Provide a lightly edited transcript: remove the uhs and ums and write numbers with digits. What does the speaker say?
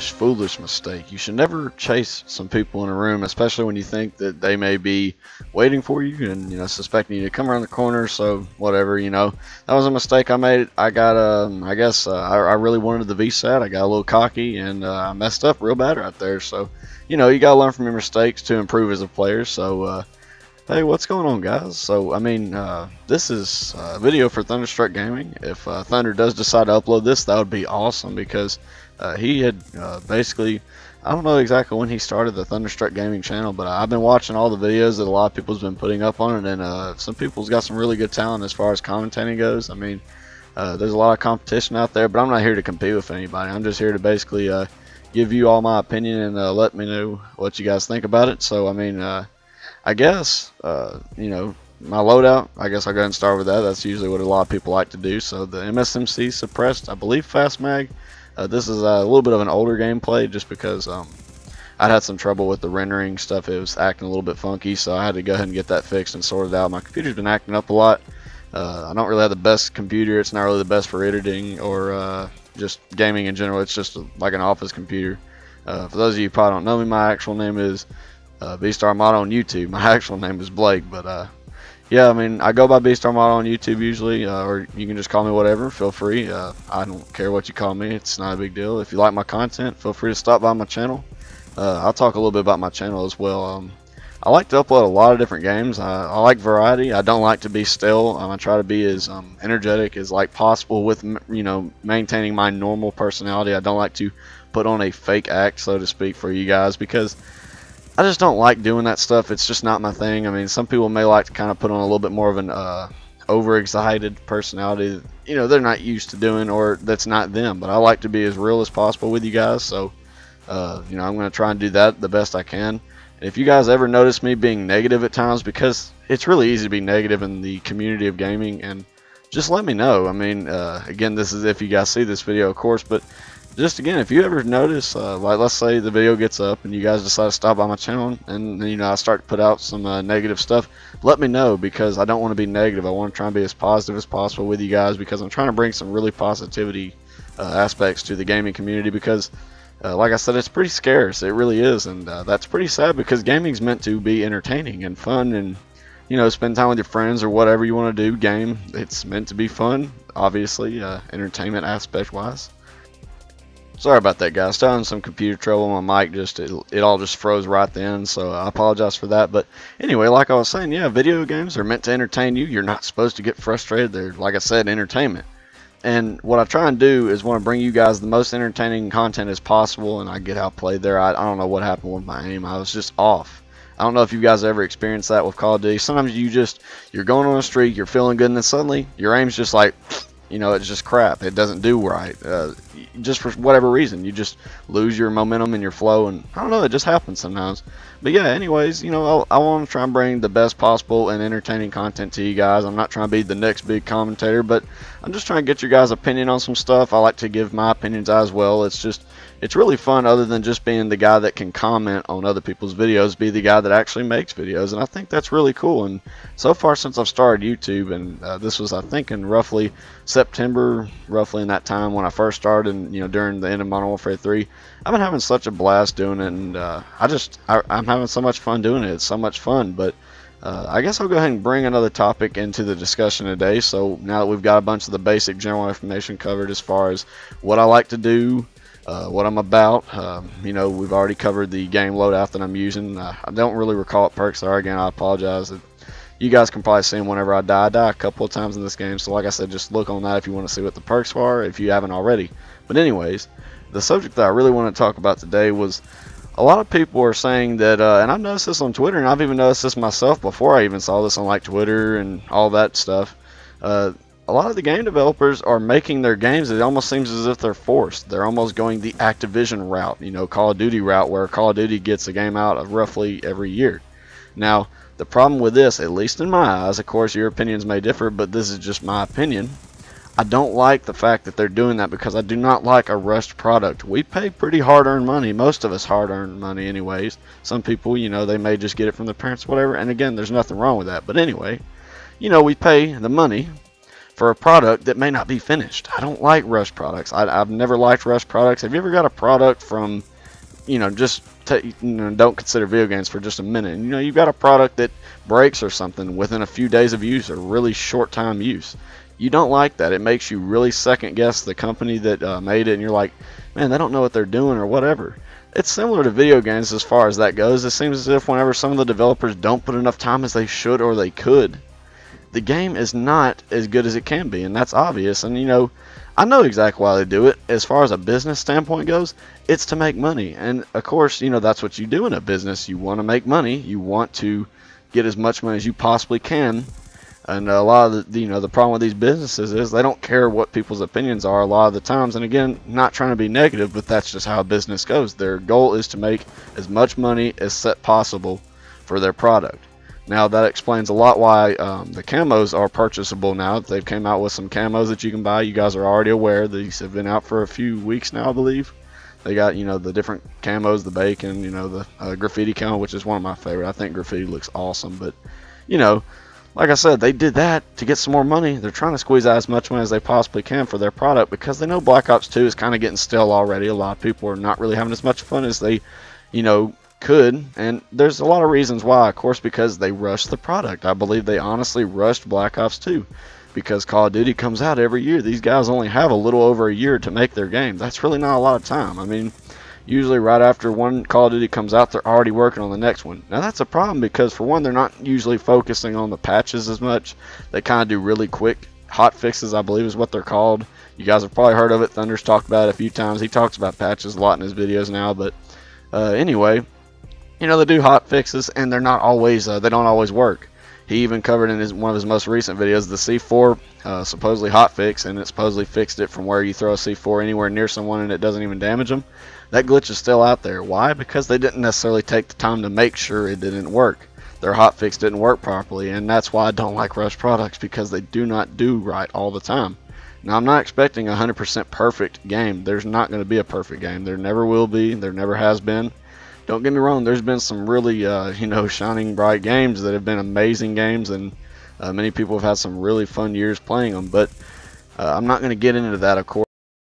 foolish mistake. You should never chase some people in a room, especially when you think that they may be waiting for you and, suspecting you to come around the corner. So whatever, that was a mistake I made. I got, I guess, I really wanted the VSAT. I got a little cocky and I messed up real bad right there. So, you gotta learn from your mistakes to improve as a player. So, hey, what's going on, guys? So, this is a video for ThunderStruckGaming. If Thunder does decide to upload this, that would be awesome because he had basically, I don't know exactly when he started the ThunderStruckGaming channel, but I've been watching all the videos that a lot of people's been putting up on it, and some people's got some really good talent as far as commentating goes. There's a lot of competition out there, but I'm not here to compete with anybody. I'm just here to basically give you all my opinion and let me know what you guys think about it. So, I guess, my loadout, I guess I'll go ahead and start with that. That's usually what a lot of people like to do. So the MSMC suppressed, I believe, fast mag. This is a little bit of an older gameplay just because I had some trouble with the rendering stuff. It was acting a little bit funky, so I had to go ahead and get that fixed and sorted out. My computer's been acting up a lot. I don't really have the best computer. It's not really the best for editing or just gaming in general. It's just like an office computer. For those of you who probably don't know me, my actual name is B-Star Model on YouTube. My actual name is Blake, but yeah, I go by B-Star Model on YouTube usually, or you can just call me whatever. Feel free. I don't care what you call me. It's not a big deal. If you like my content, feel free to stop by my channel. I'll talk a little bit about my channel as well. I like to upload a lot of different games. I like variety. I don't like to be stale. I try to be as energetic as possible with maintaining my normal personality. I don't like to put on a fake act, so to speak, for you guys because I just don't like doing that stuff. It's just not my thing. Some people may like to kind of put on a little bit more of an overexcited personality that, they're not used to doing, or that's not them. But I like to be as real as possible with you guys. So, I'm going to try and do that the best I can. And if you guys ever notice me being negative at times, because it's really easy to be negative in the community of gaming, and just let me know. Again, this is if you guys see this video, of course, but just again, if you ever notice, like let's say the video gets up and you guys decide to stop by my channel and I start to put out some negative stuff, let me know because I don't want to be negative. I want to try and be as positive as possible with you guys because I'm trying to bring some really positivity aspects to the gaming community because like I said, it's pretty scarce. It really is, and that's pretty sad because gaming's meant to be entertaining and fun and spend time with your friends or whatever you want to do. Game, it's meant to be fun, obviously, entertainment aspect wise. Sorry about that, guys. Still having some computer trouble. My mic it all just froze right then, so I apologize for that. But anyway, like I was saying, yeah, video games are meant to entertain you. You're not supposed to get frustrated. They're, like I said, entertainment. And what I try and do is want to bring you guys the most entertaining content as possible, and I get outplayed there. I don't know what happened with my aim. I was just off. I don't know if you guys ever experienced that with Call of Duty. Sometimes you're going on a streak, you're feeling good, and then suddenly your aim's just like, it's just crap. It doesn't do right. Just for whatever reason, you just lose your momentum and your flow, and I don't know, it just happens sometimes. But yeah, anyways, I want to try and bring the best possible and entertaining content to you guys. I'm not trying to be the next big commentator, but I'm just trying to get your guys' opinion on some stuff. I like to give my opinions as well. It's really fun, other than just being the guy that can comment on other people's videos, be the guy that actually makes videos, and I think that's really cool. And so far since I've started YouTube, and this was, I think, in roughly September, roughly in that time when I first started, and during the end of Modern Warfare 3, I've been having such a blast doing it, and I'm having so much fun doing it. It's so much fun. But I guess I'll go ahead and bring another topic into the discussion today. So now that we've got a bunch of the basic general information covered as far as what I like to do, what I'm about, we've already covered the game loadout that I'm using. I don't really recall what perks are. Again, I apologize. You guys can probably see them whenever I die. I die a couple of times in this game, so like I said, just look on that if you want to see what the perks are, if you haven't already. But anyways, the subject that I really want to talk about today was a lot of people are saying that, and I've noticed this on Twitter, and I've even noticed this myself before I even saw this on Twitter and all that stuff. A lot of the game developers are making their games, it almost seems as if they're forced. They're almost going the Activision route, Call of Duty route, where Call of Duty gets a game out of roughly every year. Now, the problem with this, at least in my eyes, of course your opinions may differ, but this is just my opinion. I don't like the fact that they're doing that because I do not like a rushed product. We pay pretty hard-earned money, most of us hard-earned money anyways. Some people, they may just get it from their parents, whatever, and again, there's nothing wrong with that. But anyway, we pay the money for a product that may not be finished. I don't like rushed products. I've never liked rushed products. Have you ever got a product from, just don't consider video games for just a minute. You've got a product that breaks or something within a few days of use or really short time use. You don't like that. It makes you really second guess the company that made it, and you're like, man, they don't know what they're doing or whatever. It's similar to video games as far as that goes. It seems as if whenever some of the developers don't put enough time as they should or they could, the game is not as good as it can be, and that's obvious. And I know exactly why they do it. As far as a business standpoint goes, it's to make money. And of course, that's what you do in a business. You want to make money. You want to get as much money as you possibly can. And a lot of the problem with these businesses is they don't care what people's opinions are a lot of the times. And again, not trying to be negative, but that's just how a business goes. Their goal is to make as much money as possible for their product. Now that explains a lot why the camos are purchasable now. They've came out with some camos that you can buy. You guys are already aware. These have been out for a few weeks now, I believe. They got the different camos, the bacon, the graffiti camo, which is one of my favorite. I think graffiti looks awesome, but like I said, they did that to get some more money. They're trying to squeeze out as much money as they possibly can for their product because they know Black Ops 2 is kind of getting stale already. A lot of people are not really having as much fun as they, could. And there's a lot of reasons why. Of course, because they rushed the product. I believe they honestly rushed Black Ops 2 because Call of Duty comes out every year. These guys only have a little over a year to make their game. That's really not a lot of time. I mean, usually right after one Call of Duty comes out, they're already working on the next one. Now that's a problem because for one, they're not usually focusing on the patches as much. They kind of do really quick hot fixes, I believe is what they're called. You guys have probably heard of it. Thunder's talked about it a few times. He talks about patches a lot in his videos now, but anyway, they do hot fixes and they're not always they don't always work. He even covered in one of his most recent videos the C4 supposedly hot fix, and it supposedly fixed it from where you throw a C4 anywhere near someone and it doesn't even damage them. That glitch is still out there. Why? Because they didn't necessarily take the time to make sure it didn't work. Their hotfix didn't work properly, and that's why I don't like rush products, because they do not do right all the time. Now, I'm not expecting a 100% perfect game. There's not going to be a perfect game. There never will be. There never has been. Don't get me wrong. There's been some really, shining bright games that have been amazing games, and many people have had some really fun years playing them. But I'm not going to get into that, of course.